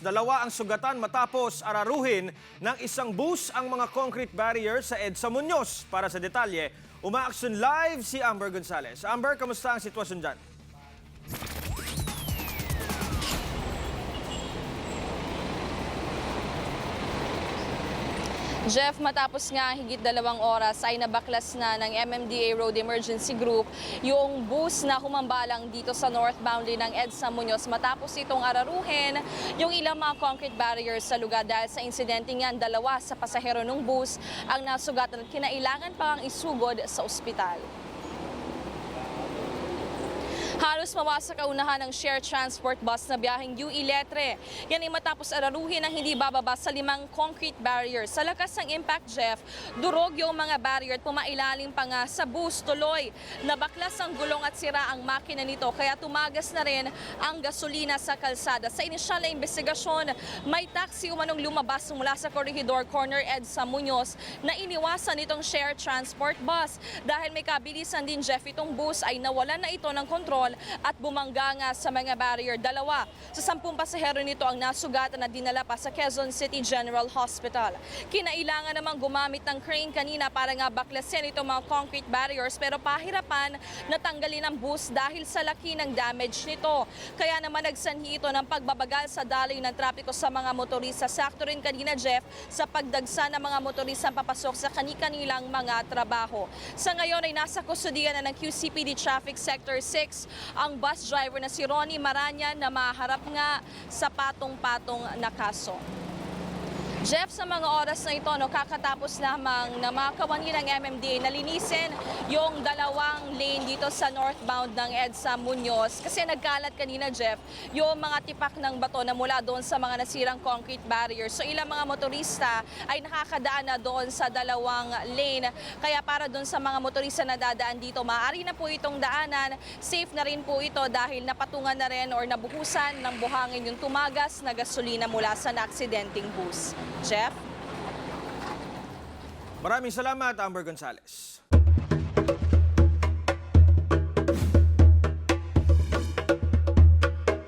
Dalawa ang sugatan matapos araruhin ng isang bus ang mga concrete barrier sa EDSA Muñoz. Para sa detalye, umaaksyon live si Amber Gonzalez. Amber, kamusta ang sitwasyon dyan? Jeff, matapos nga higit 2 oras ay nabaklas na ng MMDA Road Emergency Group yung bus na humambalang dito sa northbound lane ng EDSA Muñoz matapos itong araruhin yung ilang mga concrete barriers sa lugar dahil sa insidente nga 2 sa pasahero ng bus ang nasugatan at kinailangan pang isugod sa ospital. Halos mawasak kaunahan ng share transport bus na biyaheng UE Letre. Yan ay matapos araruhin ang hindi bababa sa 5 concrete barriers. Sa lakas ng impact, Jeff, durog yung mga barrier at pumailalim pa nga sa bus tuloy. Nabaklas ang gulong at sira ang makina nito kaya tumagas na rin ang gasolina sa kalsada. Sa inisyal na investigasyon, may taxi umanong lumabas mula sa Corregidor Corner EDSA Muñoz na iniwasan itong share transport bus. Dahil may kabilisan din, Jeff, itong bus ay nawalan na ito ng kontrol at bumangga nga sa mga barrier. 2 sa 10 pasahero nito ang nasugatan at dinala pa sa Quezon City General Hospital. Kinailangan namang gumamit ng crane kanina para nga baklasin itong mga concrete barriers pero pahirapan na tanggalin ang bus dahil sa laki ng damage nito. Kaya naman nagsanhi ito ng pagbabagal sa daloy ng trapiko sa mga motorista. Sakto rin kanina, Jeff, sa pagdagsa ng mga motorista papasok sa kani-kanilang mga trabaho. Sa ngayon ay nasa kustudiyan na ng QCPD Traffic Sector 6 ang bus driver na si Ronnie Maranya na maharap nga sa patong-patong na kaso. Jeff, sa mga oras na ito, kakatapos lamang na makawani ng MMDA na linisin yung 2 lane dito sa northbound ng EDSA Muñoz. Kasi nagkalat kanina, Jeff, yung mga tipak ng bato na mula doon sa mga nasirang concrete barriers. So ilang mga motorista ay nakakadaan na doon sa 2 lane. Kaya para doon sa mga motorista na dadaan dito, maaari na po itong daanan. Safe na rin po ito dahil napatungan na rin or nabuhusan ng buhangin yung tumagas na gasolina mula sa naaksidenteng bus. Jeff? Maraming salamat, Amber Gonzalez.